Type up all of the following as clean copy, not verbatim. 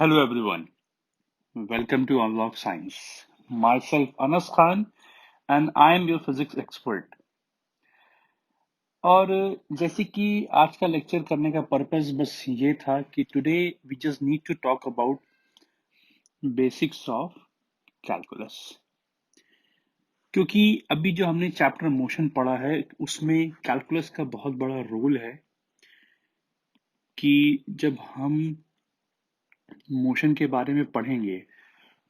Hello everyone, welcome to Unlock Science. Myself Anas Khan and I am your physics expert. और जैसे कि आज का लेक्चर करने का पर्पस बस ये था कि today we just need to talk about basics of calculus, क्योंकि अभी जो हमने चैप्टर मोशन पढ़ा है उसमें कैलकुलस का बहुत बड़ा रोल है कि जब हम मोशन के बारे में पढ़ेंगे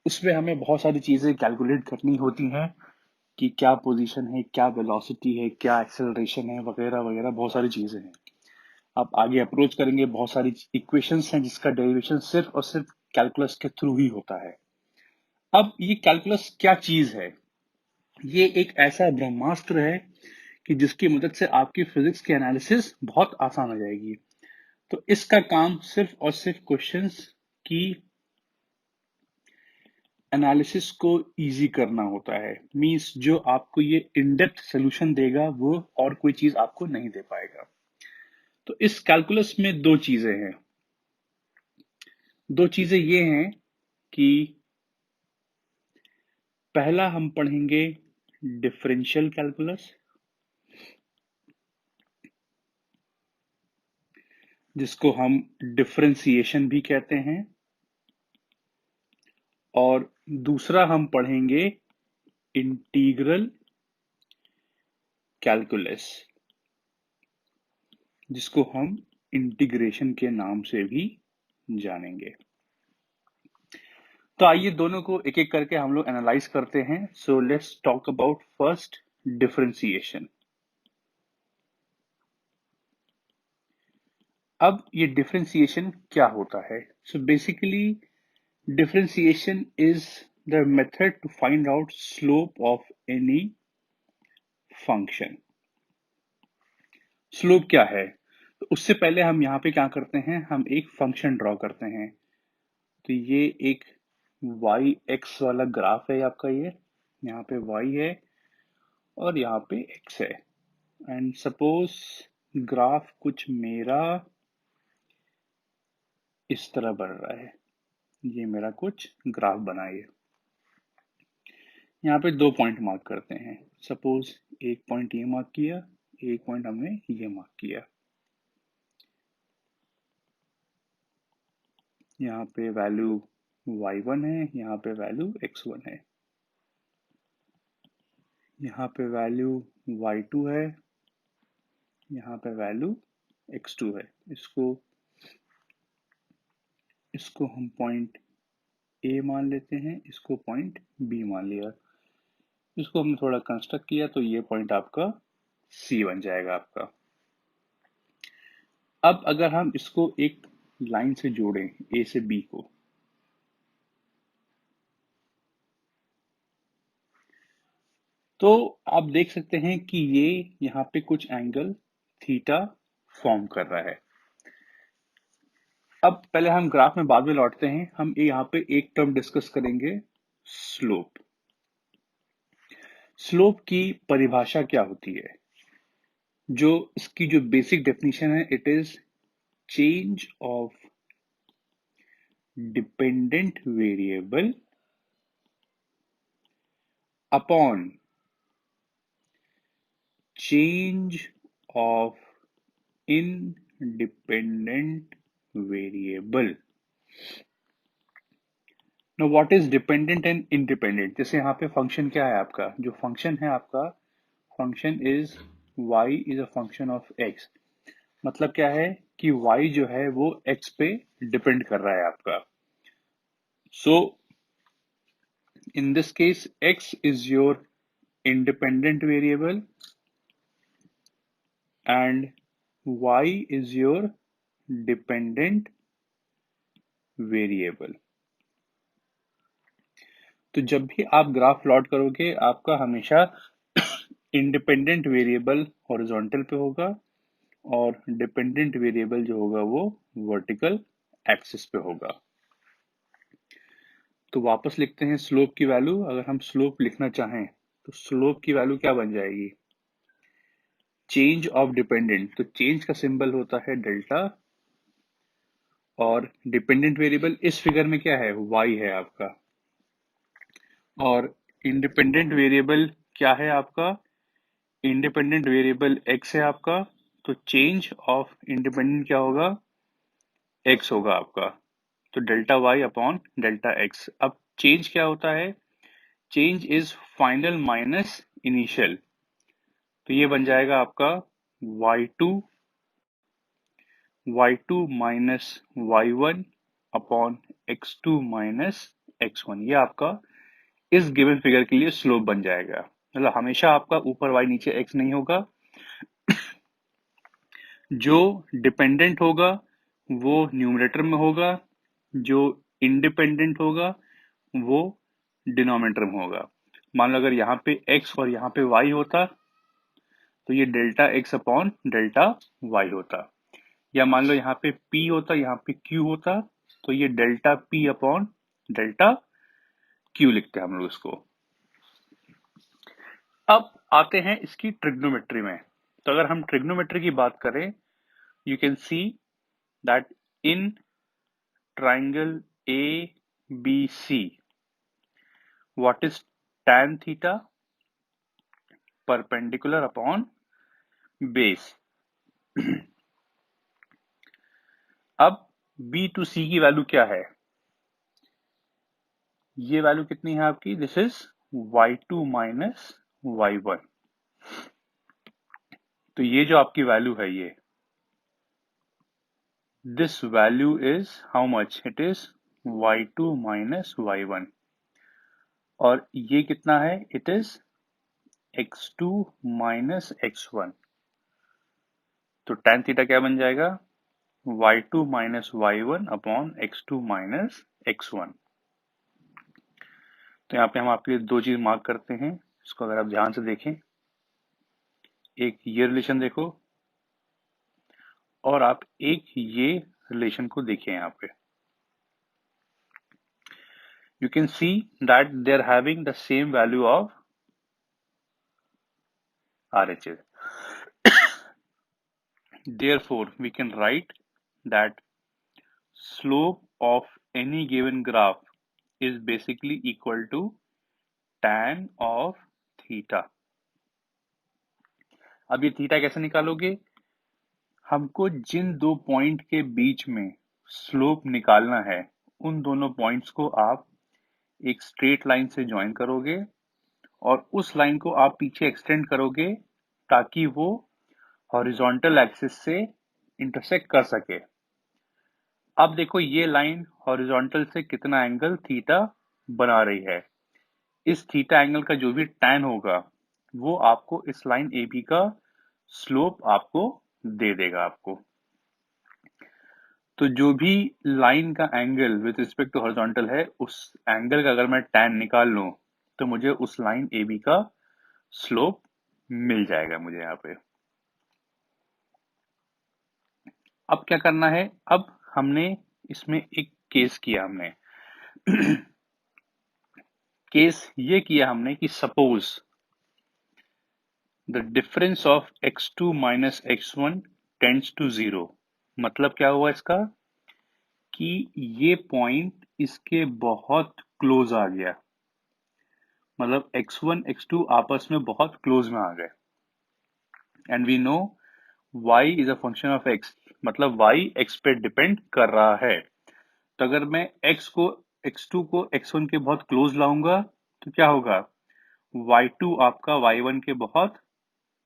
उसमें हमें बहुत सारी चीजें कैलकुलेट करनी होती हैं कि क्या पोजीशन है, क्या वेलोसिटी है, क्या एक्सेलरेशन है, वगैरह वगैरह बहुत सारी चीजें हैं। आप आगे अप्रोच करेंगे, बहुत सारी इक्वेशंस हैं जिसका डेरिवेशन सिर्फ और सिर्फ कैलकुलस के थ्रू ही होता है। अब ये कैलकुलस क्या चीज है? ये एक ऐसा ब्रह्मास्त्र है कि जिसकी मदद से आपकी फिजिक्स की एनालिसिस बहुत आसान हो जाएगी। तो इसका काम सिर्फ और सिर्फ क्वेश्चंस की एनालिसिस को इजी करना होता है। मींस जो आपको ये इन डेप्थ सोल्यूशन देगा वो और कोई चीज आपको नहीं दे पाएगा। तो इस कैलकुलस में दो चीजें हैं। दो चीजें ये हैं कि पहला हम पढ़ेंगे डिफरेंशियल कैलकुलस, जिसको हम डिफरेंशिएशन भी कहते हैं, और दूसरा हम पढ़ेंगे इंटीग्रल कैलकुलस, जिसको हम इंटीग्रेशन के नाम से भी जानेंगे। तो आइए दोनों को एक एक करके हम लोग एनालाइज करते हैं। So let's talk about first differentiation. अब ये डिफरेंशिएशन क्या होता है? So basically differentiation is the method to find out slope of any function. Slope क्या है? तो उससे पहले हम यहाँ पे क्या करते हैं, हम एक फंक्शन ड्रॉ करते हैं। तो ये एक y x वाला ग्राफ है आपका, ये यहाँ पे y है और यहाँ पे x है। एंड सपोज ग्राफ कुछ मेरा इस तरह बढ़ रहा है। ये मेरा कुछ ग्राफ बनाइए। यहाँ पे दो पॉइंट मार्क करते हैं। सपोज एक पॉइंट ये मार्क किया, एक पॉइंट हमने ये मार्क किया। यहाँ पे वैल्यू y1 है, यहाँ पे वैल्यू x1 है, यहाँ पे वैल्यू y2 है, यहाँ पे वैल्यू x2 है। इसको हम पॉइंट A मान लेते हैं, इसको पॉइंट B मान लिया। इसको हमने थोड़ा कंस्ट्रक्ट किया तो ये पॉइंट आपका C बन जाएगा आपका। अब अगर हम इसको एक लाइन से जोड़ें A से B को, तो आप देख सकते हैं कि ये यहाँ पे कुछ एंगल थीटा फॉर्म कर रहा है। अब पहले हम ग्राफ में बाद में लौटते हैं। हम यहाँ पे एक टर्म डिस्कस करेंगे, स्लोप। स्लोप की परिभाषा क्या होती है? जो इसकी जो बेसिक डेफिनेशन है, it is change of dependent variable upon change of independent variable. Now what is dependent and independent? जैसे यहाँ पे फंक्शन क्या है आपका, जो फंक्शन है आपका, function is y is a function of x। मतलब क्या है कि y जो है वो x पे डिपेंड कर रहा है आपका। So in this case x is your independent variable and y is your dependent variable। तो जब भी आप ग्राफ प्लॉट करोगे आपका हमेशा इंडिपेंडेंट वेरिएबल हॉरिजॉन्टल पे होगा और डिपेंडेंट वेरिएबल जो होगा वो वर्टिकल एक्सिस पे होगा। तो वापस लिखते हैं स्लोप की वैल्यू। अगर हम स्लोप लिखना चाहें तो स्लोप की वैल्यू क्या बन जाएगी? Change of dependent. तो चेंज का सिंबल होता है डेल्टा और डिपेंडेंट वेरिएबल इस फिगर में क्या है, y है आपका, और इंडिपेंडेंट वेरिएबल क्या है आपका, इंडिपेंडेंट वेरिएबल x है आपका, तो चेंज ऑफ इंडिपेंडेंट क्या होगा, x होगा आपका, तो delta y upon delta x। अब चेंज क्या होता है, change is final minus initial, तो ये बन जाएगा आपका y2 minus y1 upon x2 minus x1। ये आपका इस गिवन फिगर के लिए स्लोप बन जाएगा। मतलब हमेशा आपका ऊपर y नीचे x नहीं होगा, जो डिपेंडेंट होगा वो न्यूमरेटर में होगा, जो इंडिपेंडेंट होगा वो डिनोमिनेटर में होगा। मान लो अगर यहाँ पे x और यहाँ पे y होता तो ये delta x upon delta y होता, या मान लो यहाँ पे p होता, यहाँ पे q होता, तो ये delta p upon delta q लिखते हैं हम लोग इसको। अब आते हैं इसकी ट्रिग्नोमेट्री में। तो अगर हम ट्रिग्नोमेट्री की बात करें, you can see that in triangle ABC, what is tan theta perpendicular upon base। अब B to C की वैल्यू क्या है, ये वैल्यू कितनी है आपकी, this is y2 minus y1। तो ये जो आपकी वैल्यू है, ये this value is how much, it is y2 minus y1, और ये कितना है, it is x2 minus x1। तो tan थीटा क्या बन जाएगा, y2 minus y1 upon x2 minus x1। तो यहाँ पे हम आपके लिए दो चीज मार्क करते हैं, इसको अगर आप ध्यान से देखें, एक ये रिलेशन देखो और आप एक ये रिलेशन को देखिए। यहाँ पे you can see that they are having the same value of RHS। Therefore, we can write that slope of any given graph is basically equal to tan of theta। अब ये थीटा कैसे निकालोगे, हमको जिन दो पॉइंट के बीच में slope निकालना है, उन दोनों पॉइंट्स को आप एक स्ट्रेट लाइन से ज्वाइन करोगे और उस लाइन को आप पीछे एक्सटेंड करोगे ताकि वो हॉरिजॉन्टल एक्सिस से इंटरसेक्ट कर सके। अब देखो ये लाइन हॉरिजॉन्टल से कितना एंगल थीटा बना रही है, इस थीटा एंगल का जो भी tan होगा वो आपको इस लाइन AB का स्लोप आपको दे देगा आपको। तो जो भी लाइन का angle with respect to horizontal है, उस एंगल का अगर मैं tan निकाल लूं तो मुझे उस लाइन AB का स्लोप मिल जाएगा मुझे यहाँ पे। अब क्या करना है, अब हमने इसमें एक केस किया, हमने केस ये किया हमने कि suppose the difference of x2 minus x1 tends to 0। मतलब क्या हुआ इसका, कि ये पॉइंट इसके बहुत क्लोज आ गया, मतलब x1 x2 आपस में बहुत क्लोज में आ गए। And we know y is a function of x, मतलब y x पे डिपेंड कर रहा है। तो अगर मैं x2 को x1 के बहुत क्लोज लाऊंगा तो क्या होगा, y2 आपका y1 के बहुत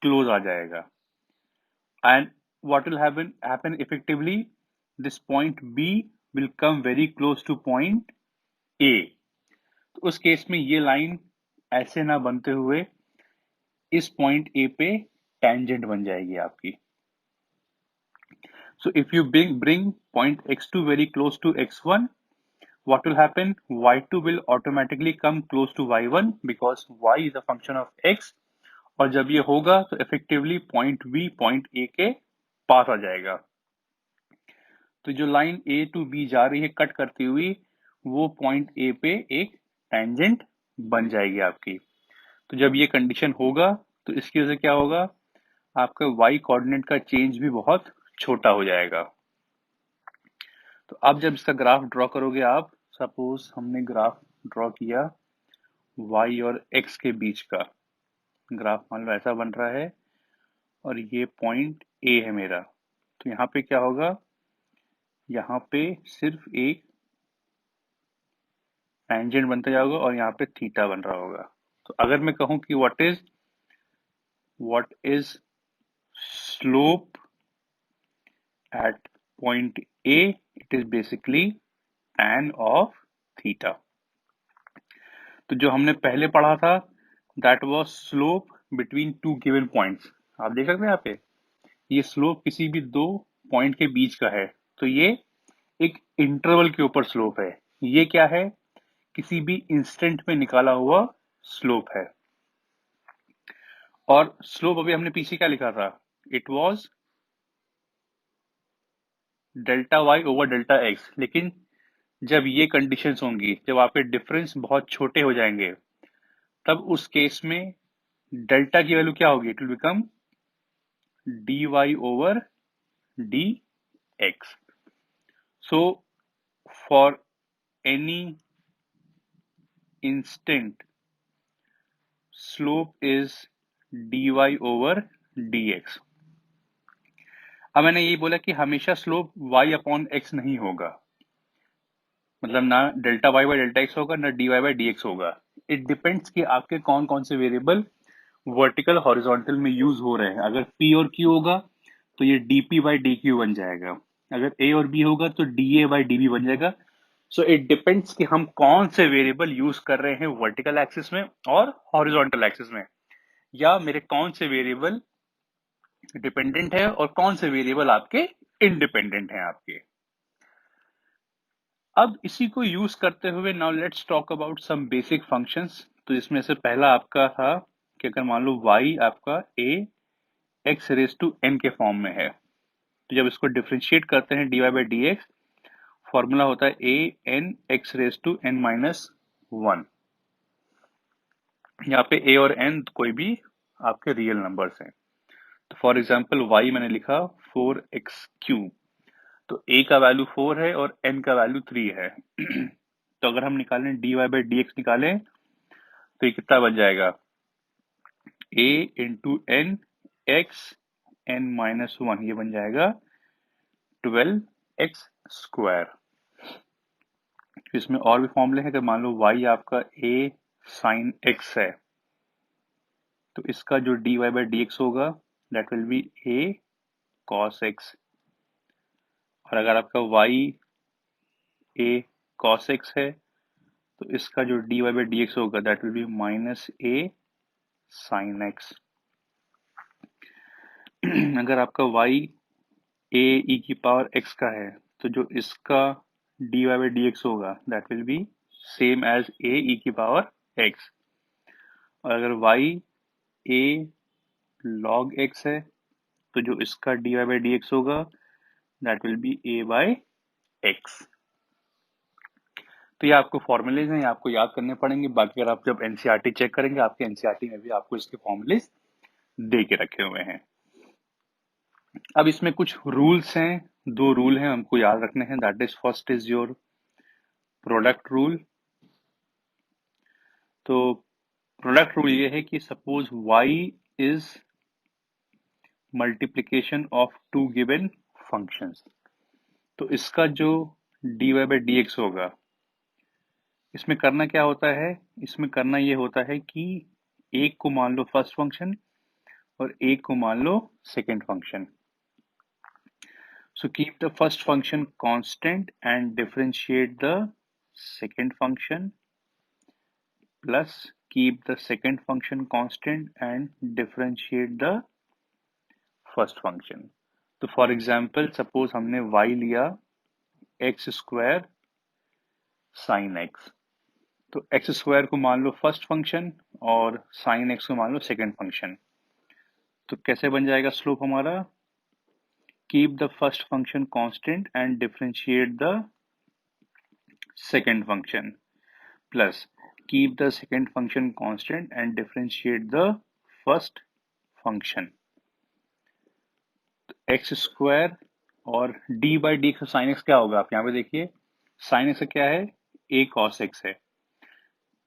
क्लोज आ जाएगा। And what will happen effectively, this point B will come very close to point A। तो उस केस में ये लाइन ऐसे ना बनते हुए इस पॉइंट A पे टेंजेंट बन जाएगी आपकी। So if you bring point x2 very close to x1, what will happen, y2 will automatically come close to y1 because y is a function of x। और जब ये होगा तो effectively point B point A के पास आ जाएगा। तो जो line A to B जा रही है कट करती हुई, वो पॉइंट A पे एक टेंजेंट बन जाएगी आपकी। तो जब ये कंडीशन होगा तो इसकी वजह से क्या होगा, आपका y कोऑर्डिनेट का चेंज भी बहुत छोटा हो जाएगा। तो तो अब जब इसका ग्राफ ड्रॉ करोगे आप, सपोज हमने ग्राफ ड्रॉ किया y और x के बीच का ग्राफ, मान लो ऐसा बन रहा है और ये पॉइंट A है मेरा, तो यहाँ पे क्या होगा, यहाँ पे सिर्फ एक टेंजेंट बनता जाएगा और यहाँ पे थीटा बन रहा होगा। तो अगर मैं कहूँ कि what is slope at point A, it is basically tan of theta। तो जो हमने पहले पढ़ा था that was slope between two given points, आप देख सकते हैं यहाँ पे ये स्लोप किसी भी दो पॉइंट के बीच का है, तो ये एक इंटरवल के ऊपर स्लोप है। ये क्या है, किसी भी इंस्टेंट में निकाला हुआ स्लोप है। और स्लोप अभी हमने पीछे क्या लिखा था, it was delta y over delta x, लेकिन जब ये कंडीशंस होंगी, जब आपके डिफरेंस बहुत छोटे हो जाएंगे, तब उस केस में डेल्टा की वैल्यू क्या होगी, it will become d y over d x. So for any instant slope is dy over dx। अब मैंने यही बोला कि हमेशा स्लोप y अपॉन x नहीं होगा, मतलब ना delta y by delta x होगा, ना dy बाई dx होगा। इट डिपेंड्स कि आपके कौन कौन से वेरिएबल वर्टिकल हॉरिजॉन्टल में यूज हो रहे हैं। अगर p और q होगा तो ये dp बाई dq बन जाएगा, अगर a और b होगा तो da बाई db बन जाएगा। सो इट डिपेंड्स कि हम कौन से वेरिएबल यूज कर रहे हैं वर्टिकल एक्सिस में और हॉरिजॉन्टल एक्सिस में, या मेरे कौन से वेरिएबल डिपेंडेंट है और कौन से वेरिएबल आपके इंडिपेंडेंट हैं आपके। अब इसी को यूज करते हुए now let's talk about some basic functions. तो इसमें से पहला आपका था कि अगर मान लो y आपका a x raise to n के फॉर्म में है, तो जब इसको डिफरेंशिएट करते हैं dy बाई dx, फॉर्मूला होता है a n x raise to n minus 1। यहाँ पे a और n कोई भी आपके रियल नंबर्स हैं। तो फॉर एग्जाम्पल y मैंने लिखा 4x3, तो a का वैल्यू 4 है और n का वैल्यू 3 है। तो अगर हम निकालें dy बाई dx निकालें तो ये कितना बन जाएगा, a into n x n minus 1, ये बन जाएगा 12x स्क्वायर। इसमें और भी फॉर्मूले हैं। अगर मान लो y आपका a साइन x है, तो इसका जो dy बाई dx होगा that will B a cos x, और अगर आपका y a cos x है तो इसका जो dy बाई dx होगा that will be minus a sin x। अगर आपका y a e की पावर x का है तो जो इसका dy बाई dx होगा that will be same as a e की पावर x। और अगर y a log x है तो जो इसका dy बाई dx होगा that will B a by x। तो ये आपको फॉर्मूलेज हैं, ये आपको याद करने पड़ेंगे। बाकी अगर आप जब एनसीईआरटी चेक करेंगे, आपके एनसीईआरटी में भी आपको इसके फॉर्मूलेज दे के रखे हुए हैं। अब इसमें कुछ रूल्स हैं, दो रूल हैं हमको याद रखने हैं। That is first is your product rule. तो प्रोडक्ट रूल ये है कि suppose y is multiplication of two given functions, तो इसका जो dy बाई dx होगा, इसमें करना क्या होता है, इसमें करना ये होता है कि एक को मान लो फर्स्ट फंक्शन और एक को मान लो second function. So keep the first function constant and differentiate the second function, plus keep the second function constant and differentiate the first function। तो for example suppose हमने y लिया x square sin x, तो x square को मान लो first function और sin x को मान लो सेकेंड फंक्शन। तो कैसे बन जाएगा स्लोप हमारा, keep the first function constant and differentiate the second function, plus keep the second function constant and differentiate the first function। x square और D by d x sine x क्या होगा, आप यहाँ पे देखिए साइन एक्स का क्या है, ए कॉस एक्स है,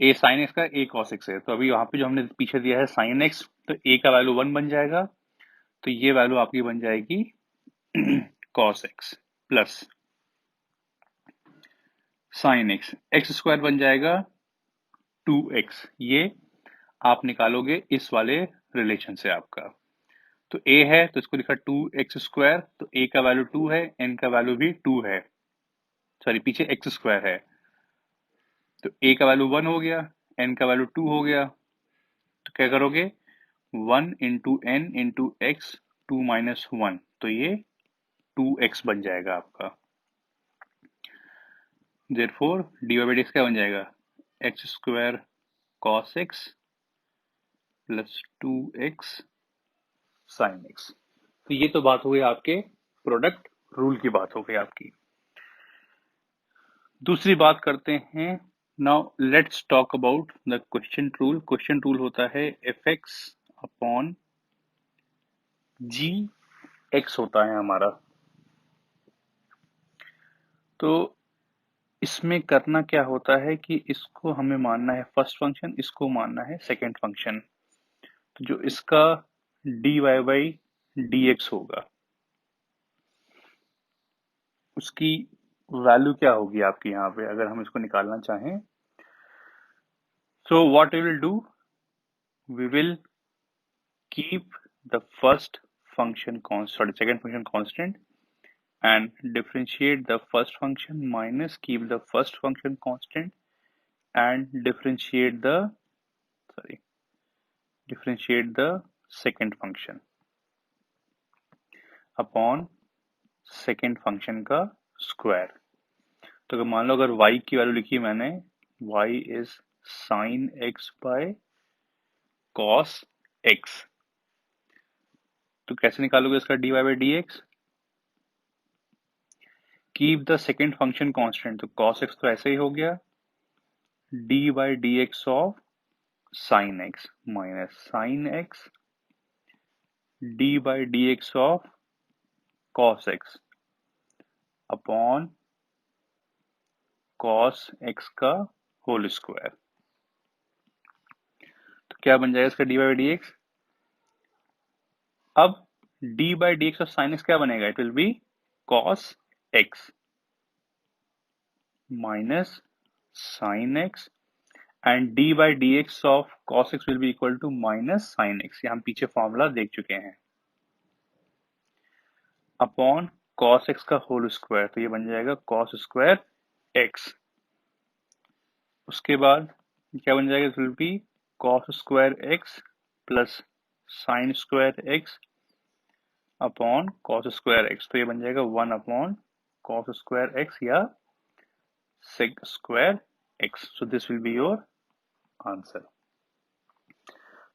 ए साइन एक्स का ए कॉस एक्स है। तो अभी यहाँ पे जो हमने पीछे दिया है साइन एक्स, तो ए का वैल्यू 1 बन जाएगा, तो ये वैल्यू आपकी बन जाएगी cos x plus sine x, x square बन जाएगा 2x। ये आप निकालोगे इस वाले रिलेशन से आपका। तो a है तो इसको लिखा 2x स्क्वायर, तो a का वैल्यू 2 है, n का वैल्यू भी 2 है, सॉरी पीछे x स्क्वायर है, तो a का वैल्यू 1 हो गया, n का वैल्यू 2 हो गया। तो क्या करोगे, 1 into n into x, 2 minus 1, तो ये 2x बन जाएगा आपका। देयरफॉर dy बाई dx क्या बन जाएगा, x square cos x plus 2x sin x। तो ये तो बात हो गई आपके प्रोडक्ट रूल की, बात हो गई आपकी। दूसरी बात करते हैं, now let's talk about the question rule. Question rule होता है एफ एक्स अपॉन जी एक्स होता है हमारा। तो इसमें करना क्या होता है कि इसको हमें मानना है फर्स्ट फंक्शन, इसको मानना है सेकंड फंक्शन। तो जो इसका d y by d x होगा, उसकी वैल्यू क्या होगी आपकी यहाँ पे, अगर हम इसको निकालना चाहें। So what we will do, we will keep the first function constant, second function constant, and differentiate the first function minus keep the first function constant and differentiate the second function upon second function का square. तो अगर मान लो अगर y की value लिखी मैंने, y is sin x by cos x, तो कैसे निकालोगे इसका dy by dx, keep the second function constant, तो cos x तो ऐसे ही हो गया, d by dx of sin x minus sin x d by dx of cos x upon cos x का होल स्क्वायर। तो क्या बन जाएगा इसका d by dx। अब d by dx of sin x क्या बनेगा, it will be cos x minus sin x and d by dx of cos x will be equal to minus sin x, ये हम पीछे formula देख चुके हैं, upon cos x का whole square, तो ये बन जाएगा cos स्क्वायर x। उसके बाद क्या बन जाएगा, it will be cos square x plus sin square x upon cos square x, तो ये बन जाएगा 1 अपॉन cos स्क्वायर x या sec square x। So this will be your answer.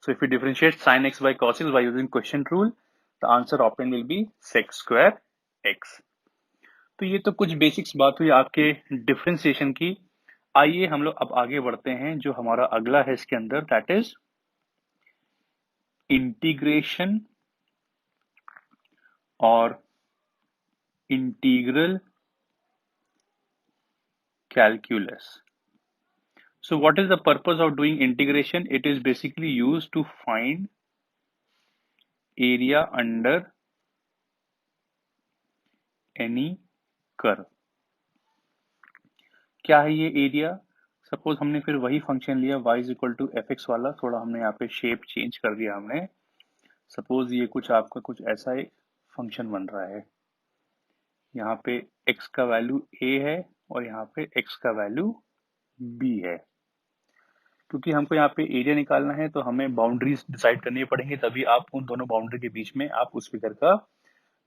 So if you differentiate sin x by cos x by using quotient rule, the answer obtained will be sec square x. तो ये तो कुछ basics बात हुई आपके differentiation की। आइए हम लोग अब आगे बढ़ते हैं, जो हमारा अगला है इसके अंदर, दैट इज इंटीग्रेशन और integral calculus. So what is the purpose of doing integration? It is basically used to find area under any curve. क्या है ये एरिया, सपोज हमने फिर वही फंक्शन लिया y is equal to f x वाला, थोड़ा हमने यहाँ पे शेप चेंज कर दिया हमने। सपोज ये कुछ आपका कुछ ऐसा एक फंक्शन बन रहा है, यहाँ पे x का वैल्यू a है और यहाँ पे x का वैल्यू b है। क्योंकि हमको यहाँ पे एरिया निकालना है तो हमें बाउंड्रीज डिसाइड करनी पड़ेंगी, तभी आप उन दोनों बाउंड्री के बीच में आप उस फिगर का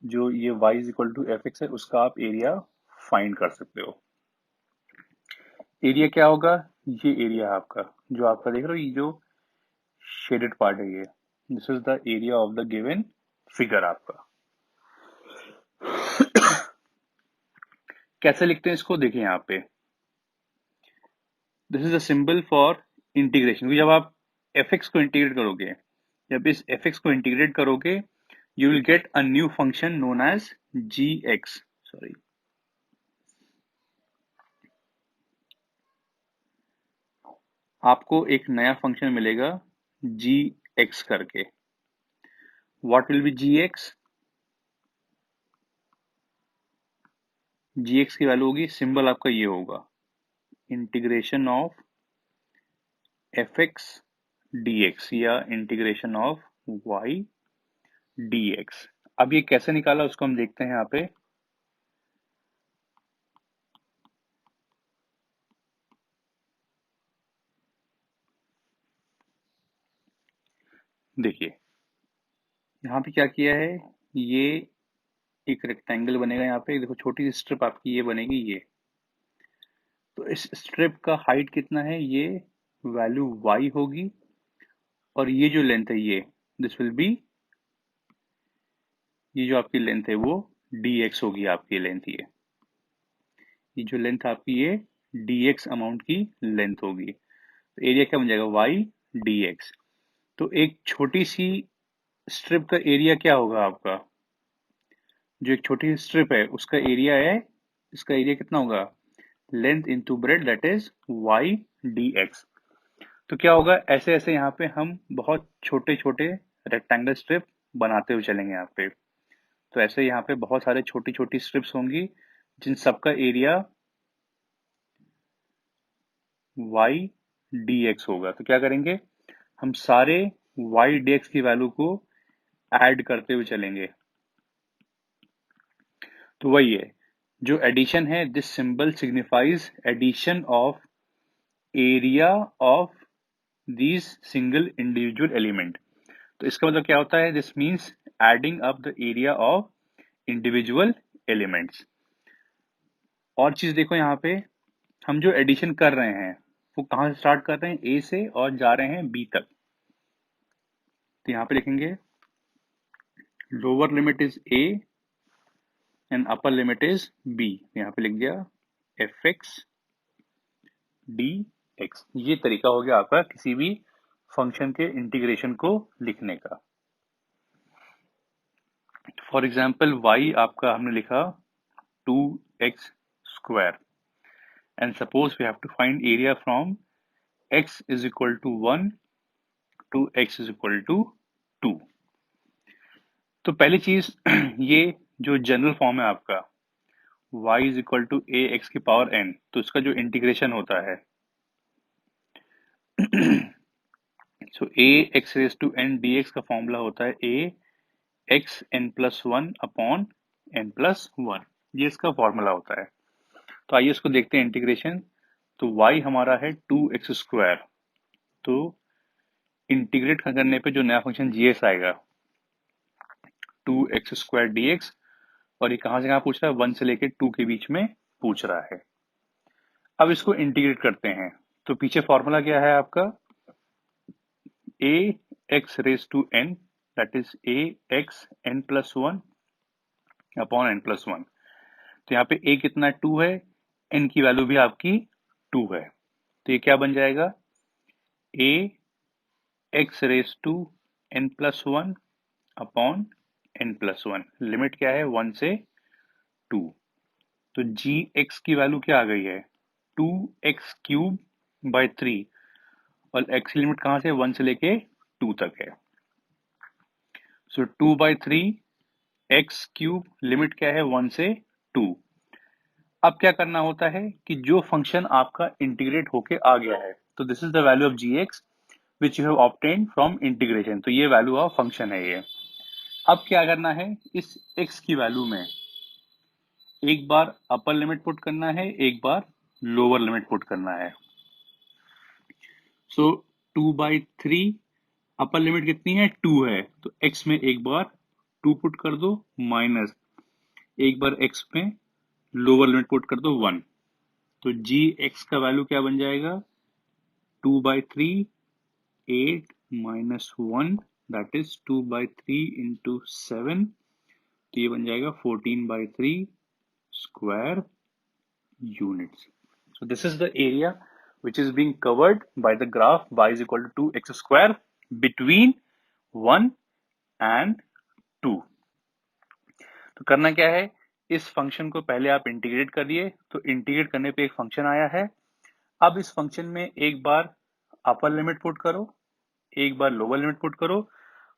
जो ये y is equal to f x है उसका आप एरिया फाइंड कर सकते हो। एरिया क्या होगा, ये एरिया आपका जो आपका देख रहे हो, ये जो शेडेड पार्ट है, ये this is the area of the given figure आपका। कैसे लिखते हैं इसको, देखिए यहाँ पे this is the symbol for integration. जब आप एफ एक्स को इंटीग्रेट करोगे, जब इस एफ एक्स को इंटीग्रेट करोगे you will get a new function known as gx. Sorry. आपको एक नया फंक्शन मिलेगा gx करके. What will be gx? gx की वैल्यू होगी, सिंबल आपका ये होगा, इंटीग्रेशन ऑफ fx dx या इंटीग्रेशन ऑफ y dx. अब ये कैसे निकाला उसको हम देखते हैं यहाँ पे. देखिए यहाँ पे क्या किया है, ये एक रेक्टेंगल बनेगा यहाँ पे. देखो छोटी सी स्ट्रिप आपकी ये बनेगी ये. तो इस स्ट्रिप का हाइट कितना है, ये वैल्यू y होगी, और ये जो लेंथ है ये दिस विल बी, ये जो आपकी लेंथ है वो dx होगी आपकी लेंथ. ये जो लेंथ आपकी ये dx अमाउंट की लेंथ होगी. तो एरिया क्या बन जाएगा, y dx. तो एक छोटी सी स्ट्रिप का एरिया क्या होगा आपका, जो एक छोटी सी स्ट्रिप है उसका एरिया है, इसका एरिया कितना होगा, length into breadth, that is y dx. तो क्या होगा, ऐसे ऐसे यहाँ पे हम बहुत छोटे छोटे रेक्टेंगल स्ट्रिप बनाते हुए चलेंगे यहाँ पे. तो ऐसे यहाँ पे बहुत सारे छोटी छोटी स्ट्रिप्स होंगी जिन सबका एरिया y dx होगा. तो क्या करेंगे, हम सारे y dx की वैल्यू को ऐड करते हुए चलेंगे. तो वही है जो एडिशन है, this symbol signifies addition of area of these single individual element. तो इसका मतलब क्या होता है, this means adding up the area of individual elements. और चीज देखो यहाँ पे, हम जो एडिशन कर रहे हैं वो कहाँ से स्टार्ट कर रहे हैं, ए से, और जा रहे हैं बी तक. तो यहाँ पे लिखेंगे lower limit is a and upper limit is b. यहाँ पे लिख दिया fx dx. ये तरीका हो गया आपका किसी भी फंक्शन के इंटीग्रेशन को लिखने का. फॉर एग्जाम्पल y आपका हमने लिखा 2x square, and suppose we have to find area from x is equal to 1 to x is equal to 2. तो पहली चीज ये जो जनरल फॉर्म है आपका y is equal to a x की पावर n, तो इसका जो इंटीग्रेशन होता है so a x raise to n dx का फॉर्मूला होता है a x n plus 1 upon n plus 1. ये इसका फॉर्मूला होता है. तो आइए इसको देखते हैं इंटीग्रेशन. तो y हमारा है 2x स्क्वायर, तो इंटीग्रेट करने पे जो नया फंक्शन gx आएगा 2x स्क्वायर dx, और ये कहां से कहां पूछ रहा है, 1 से लेके 2 के बीच में पूछ रहा है. अब इसको इंटीग्रेट करते हैं. तो पीछे फॉर्मूला क्या है आपका, a x raise to n, that is a x n plus 1 upon n plus 1. तो यहाँ पे a कितना 2 है, n की वैल्यू भी आपकी 2 है. तो ये क्या बन जाएगा, a x raise to n plus 1 upon n plus 1. Limit क्या है, 1 से 2. तो gx की वैल्यू क्या आ गई है, 2x क्यूब बाई 3, और x की लिमिट कहां से, 1 से लेके 2 तक है. सो 2 बाई 3 x क्यूब, लिमिट क्या है, 1 से 2. अब क्या करना होता है कि जो फंक्शन आपका इंटीग्रेट होके आ गया है, तो this is the value of gx which you have obtained from integration. तो ये वैल्यू ऑफ फंक्शन है ये. अब क्या करना है, इस x की वैल्यू में एक बार अपर लिमिट पुट करना है, एक बार लोअर लिमिट पुट करना है. सो 2 बाई 3, अपर लिमिट कितनी है, 2 है, तो x में एक बार 2 पुट कर दो, माइनस एक बार x में लोअर लिमिट पुट कर दो 1. तो gx का वैल्यू क्या बन जाएगा, 2 by 3 8 minus 1, that is 2 by 3 into 7. तो ये बन जाएगा 14 by 3 square units. So this is the area which is being covered by the graph y is equal to 2x square between 1 and 2। तो करना क्या है, इस फंक्शन को पहले आप इंटीग्रेट करिए, तो इंटीग्रेट करने पे एक फंक्शन आया है। अब इस फंक्शन में एक बार अपर लिमिट पुट करो, एक बार लोअर लिमिट पुट करो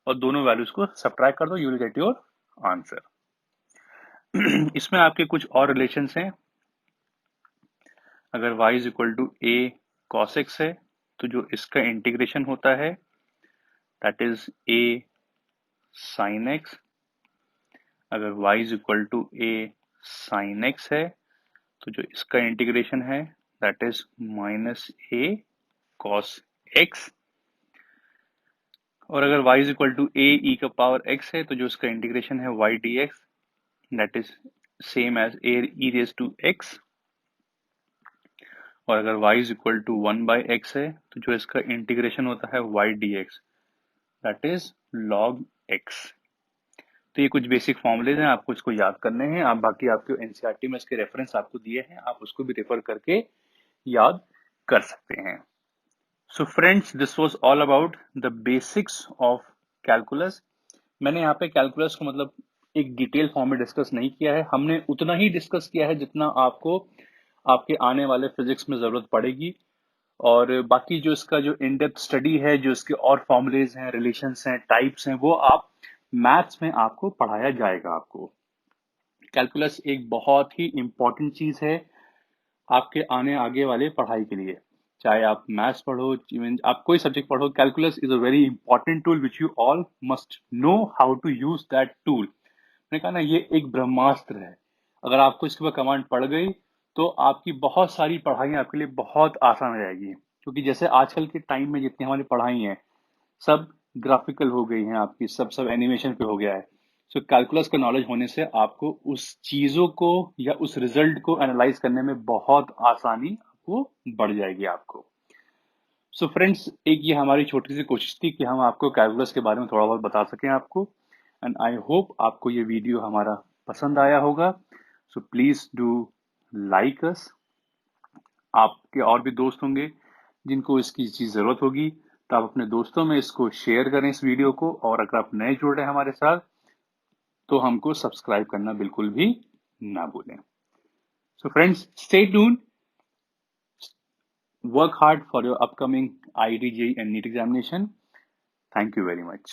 और दोनों वैल्यूज को सब्ट्रैक्ट कर दो, you will get your answer. इसमें आपके कुछ और रिलेशंस हैं। अगर y is equal to a cos x है तो जो इसका इंटीग्रेशन होता है that is a sin x। अगर y is equal to a sin x है तो जो इसका इंटीग्रेशन है that is minus a cos x। और अगर y is equal to a e का पावर x है तो जो इसका इंटीग्रेशन है y dx that is same as a e raise to x। और अगर y is equal to 1/x है तो जो इसका इंटीग्रेशन होता है y dx that is log x। तो ये कुछ बेसिक फॉर्मूलेज हैं, आपको इसको याद करने हैं। आप बाकी आपके एनसीईआरटी में इसके रेफरेंस आपको दिए हैं, आप उसको भी रेफर करके याद कर सकते हैं। So friends, this was all about the basics of calculus. मैंने यहाँ पे कैलकुलस को मतलब एक डिटेल फॉर्म में डिस्कस नहीं किया है, हमने उतना ही डिस्कस किया है जितना आपको आपके आने वाले फिजिक्स में जरूरत पड़ेगी। और बाकी जो इसका जो इन डेप्थ स्टडी है, जो इसके और फॉर्मुलेज हैं, रिलेशंस हैं, टाइप्स हैं, वो आप मैथ्स में आपको पढ़ाया जाएगा। आपको कैलकुलस एक बहुत ही इंपॉर्टेंट चीज है आपके आगे वाले पढ़ाई के लिए। चाहे आप मैथ्स पढ़ो, इवन आप कोई सब्जेक्ट पढ़ो, calculus is a very important tool which you all must know how to use that tool. मैंने कहा ना, ये एक ब्रह्मास्त्र है। अगर आपको इसके ऊपर कमांड पड़ गई तो आपकी बहुत सारी पढ़ाई आपके लिए बहुत आसान हो जाएगी। क्योंकि जैसे आजकल के टाइम में जितनी हमारी पढ़ाई है सब ग्राफिकल हो गई हैं, आपकी सब एनिमेशन पे हो गया है। सो कैलकुलस का नॉलेज होने से आपको उस चीजों को या उस रिजल्ट को एनालाइज करने में बहुत आसानी आपको बढ़ जाएगी आपको। सो फ्रेंड्स, एक ये हमारी छोटी सी कोशिश थी कि हम आपको कैलकुलस के बारे में थोड़ा बहुत बता सकें आपको। एंड आई होप आपको ये वीडियो हमारा पसंद आया होगा। So please do like us. आपके और भी दोस्त होंगे जिनको इसकी चीज जरूरत होगी, तो आप अपने दोस्तों में इसको शेयर करें इस वीडियो को। और अगर आप नए जुड़ रहे हैं हमारे साथ तो हमको सब्सक्राइब करना बिल्कुल भी ना भूलें। So friends, stay tuned, work hard for your upcoming IIT JEE and NEET examination. Thank you very much.